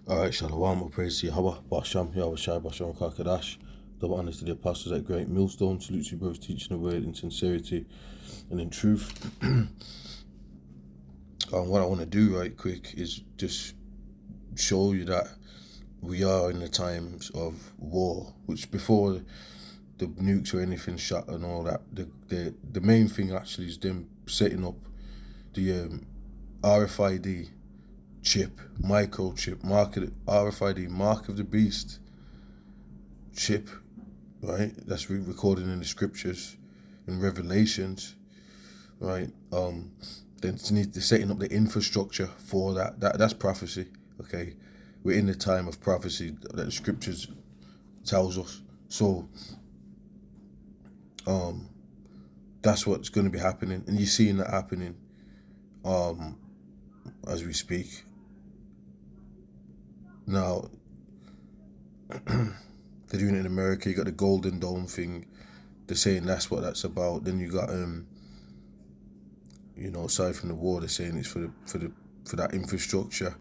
Alright, Shalom, all praise to Yahweh, Basham, Yahweh Shai, Basham, Kakadash. Double honors to the apostles at Great Millstone. Salute you, brothers, teaching the word in sincerity and in truth. What I want to do right quick is just show you that we are in the times of war, which before the nukes or anything shot and all that, the main thing actually is them setting up the RFID chip, microchip, RFID, mark of the beast chip, right? That's recorded in the scriptures, in Revelations, right? Then they're setting up the infrastructure for that. That's prophecy, okay? We're in the time of prophecy that the scriptures tells us. So, that's what's going to be happening, and you're seeing that happening, as we speak. Now, they're doing it in America. You got the Golden Dome thing. They're saying that's what that's about. Then you got, aside from the war, they're saying it's for that infrastructure.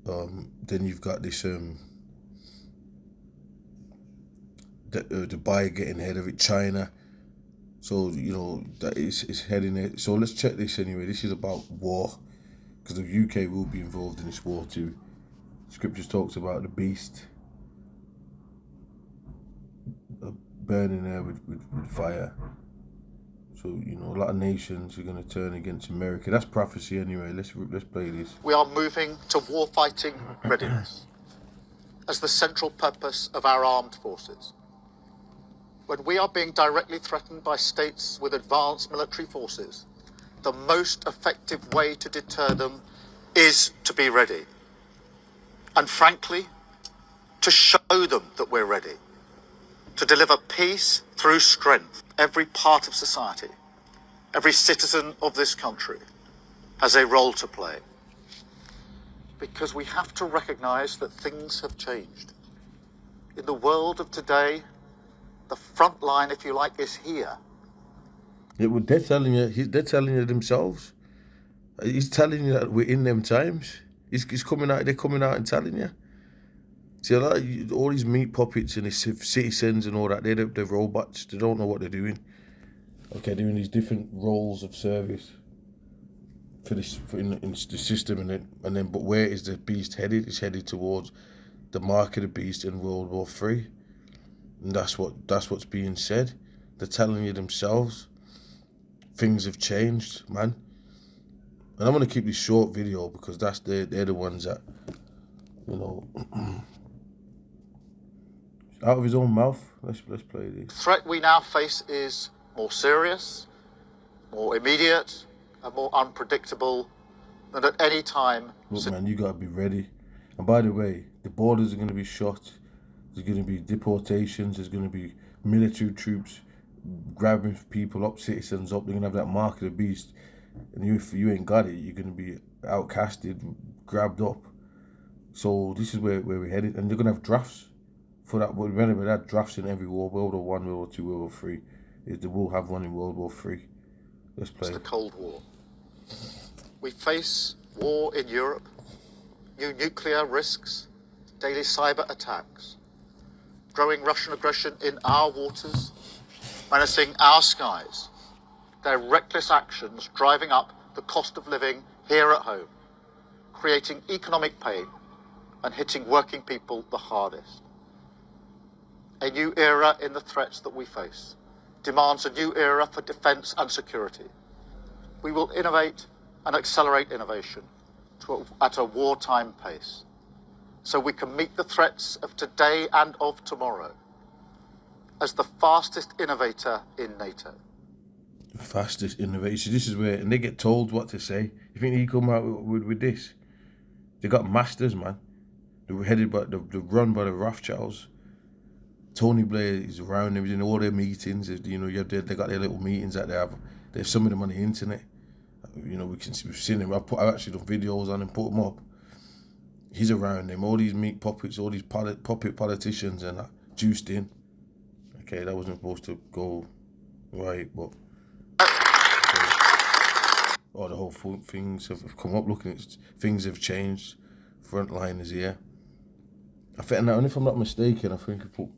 Then you've got this Dubai getting ahead of it, China. So that is heading it. So let's check this anyway. This is about war, because the UK will be involved in this war too. Scriptures talks about the beast burning there with fire. So a lot of nations are going to turn against America. That's prophecy anyway. Let's play this. We are moving to war-fighting readiness as the central purpose of our armed forces. When we are being directly threatened by states with advanced military forces, the most effective way to deter them is to be ready. And frankly, to show them that we're ready. To deliver peace through strength. Every part of society, every citizen of this country has a role to play. Because we have to recognize that things have changed. In the world of today, the front line, if you like, is here. They're telling you themselves. He's telling you that we're in them times. He's coming out. They're coming out and telling you. See, a lot of all these meat puppets and these citizens and all that, they're robots. They don't know what they're doing. Okay, doing these different roles of service in the system, and then. But where is the beast headed? It's headed towards the mark of the beast in World War III, and that's what's being said. They're telling you themselves. Things have changed, man. And I'm gonna keep this short video because they're the ones that, out of his own mouth. Let's play this. The threat we now face is more serious, more immediate, and more unpredictable than at any time. Look, man, you gotta be ready. And by the way, the borders are gonna be shut. There's gonna be deportations. There's gonna be military troops grabbing people up, citizens up. They're gonna have that mark of the beast. And if you ain't got it, you're gonna be outcasted, grabbed up. So this is where we're headed. And they're gonna have drafts for that. Remember, that drafts in every war, World War I, World War II, World War III. They will have one in World War III. Let's play. It's the Cold War. We face war in Europe, new nuclear risks, daily cyber attacks, growing Russian aggression in our waters, menacing our skies, their reckless actions driving up the cost of living here at home, creating economic pain and hitting working people the hardest. A new era in the threats that we face demands a new era for defence and security. We will innovate and accelerate innovation at a wartime pace, so we can meet the threats of today and of tomorrow as the fastest innovator in NATO. The fastest innovation. This is where, and they get told what to say. You think he come out with this? They got masters, man. They're headed by, they're run by the Rothschilds. Tony Blair is around them in all their meetings. They got their little meetings that they have. There's some of them on the internet. We've seen them. I've actually done videos on him, put them up. He's around them. All these meat puppets, all these puppet politicians and that, juiced in. Okay, that wasn't supposed to go right, but the whole things have come up. Looking at things have changed. frontliners here. I think, and if I'm not mistaken, I think we put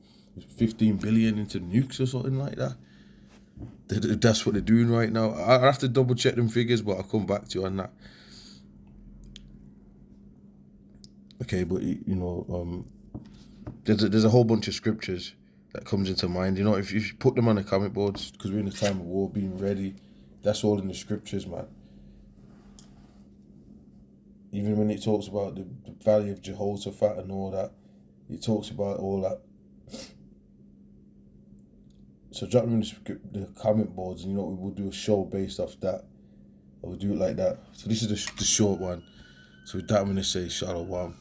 15 billion into nukes or something like that. That's what they're doing right now. I have to double check them figures, but I'll come back to you on that. Okay, but there's a whole bunch of scriptures that comes into mind. If you put them on the comic boards, because we're in a time of war, being ready, that's all in the scriptures, man. Even when it talks about the Valley of Jehoshaphat and all that, it talks about all that. So drop them in the comment boards, and we will do a show based off that. Or we'll do it like that. So this is the short one. So with that, I'm going to say Shalom.